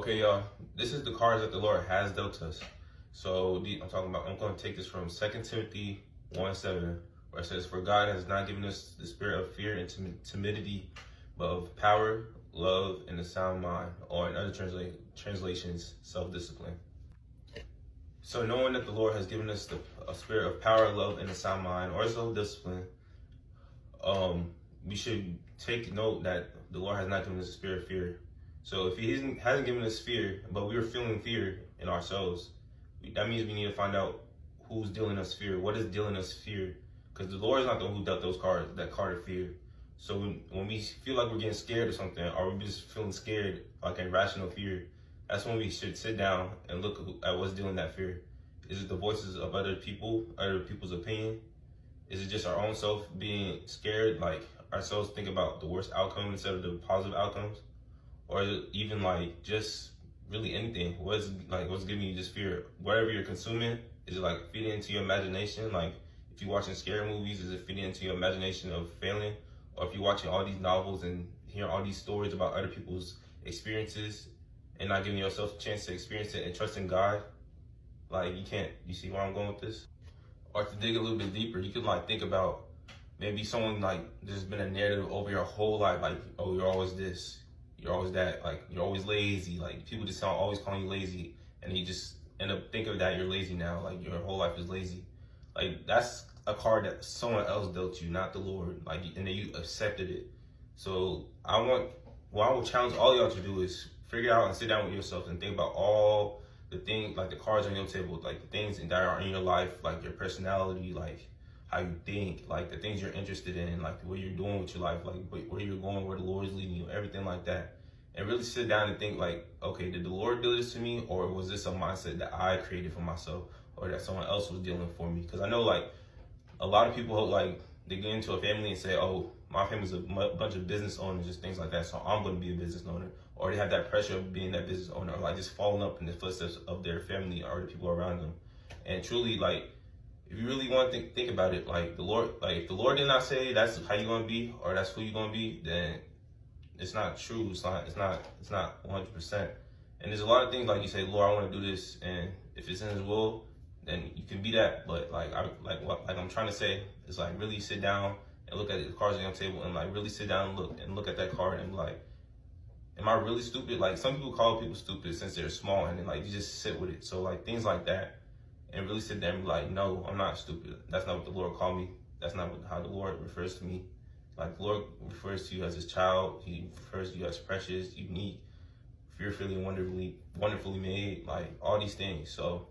Okay, y'all, this is the cards that the Lord has dealt us. So I'm going to take this from 2 Timothy 1:7, where it says, "For God has not given us the spirit of fear and timidity, but of power, love, and a sound mind," or in other translations, self-discipline. So knowing that the Lord has given us a spirit of power, love, and a sound mind, or self-discipline, we should take note that the Lord has not given us a spirit of fear. So if He hasn't given us fear, but we are feeling fear in ourselves, that means we need to find out who's dealing us fear. What is dealing us fear? Because the Lord is not the one who dealt that card of fear. So when we feel like we're getting scared or something, or we're just feeling scared, like irrational fear, that's when we should sit down and look at what's dealing that fear. Is it the voices of other people's opinion? Is it just our own self being scared, like ourselves think about the worst outcome instead of the positive outcomes? Or is it even like just really anything? What's giving you this fear? Whatever you're consuming, is it like feeding into your imagination? Like if you're watching scary movies, is it feeding into your imagination of failing? Or if you're watching all these novels and hearing all these stories about other people's experiences and not giving yourself a chance to experience it and trusting God? Like you see where I'm going with this? Or to dig a little bit deeper, you could like think about maybe someone like there's been a narrative over your whole life, like, oh, you're always this, you're always that, like you're always lazy, like people just always calling you lazy, and you just end up thinking that you're lazy now, like your whole life is lazy. Like that's a card that someone else dealt you, not the Lord, like, and then you accepted it. So what I will challenge all y'all to do is figure out and sit down with yourself and think about all the things, like the cards on your table, like the things that are in your life, like your personality, like how you think, like the things you're interested in, like what you're doing with your life, like where you're going, where the Lord is leading you, everything like that. And really sit down and think like, okay, did the Lord do this to me, or was this a mindset that I created for myself, or that someone else was dealing for me? Because I know like a lot of people like they get into a family and say, oh, my family's a bunch of business owners, just things like that, so I'm going to be a business owner. Or they have that pressure of being that business owner, or like just following up in the footsteps of their family or the people around them. And truly, like, if you really want to think about it, like the Lord, like if the Lord did not say that's how you're going to be, or that's who you're going to be, then it's not true. It's not 100%. And there's a lot of things like you say, Lord, I want to do this, and if it's in His will, then you can be that. But like what I'm trying to say is like really sit down and look at the cards on your table, and like really sit down and look at that card and be like, am I really stupid? Like some people call people stupid since they're small, and then like you just sit with it. So like things like that, and really sit there and be like, no, I'm not stupid. That's not what the Lord called me. That's not how the Lord refers to me. Like the Lord refers to you as His child. He refers to you as precious, unique, fearfully and wonderfully made, like all these things. So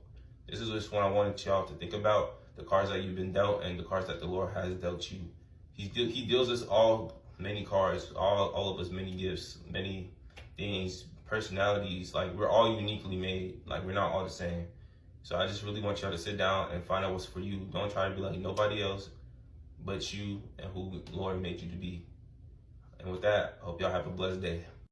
this is just what I wanted y'all to think about: the cards that you've been dealt and the cards that the Lord has dealt you. He deals us all many cards, all of us many gifts, many things, personalities. Like we're all uniquely made. Like we're not all the same. So I just really want y'all to sit down and find out what's for you. Don't try to be like nobody else but you and who the Lord made you to be. And with that, I hope y'all have a blessed day.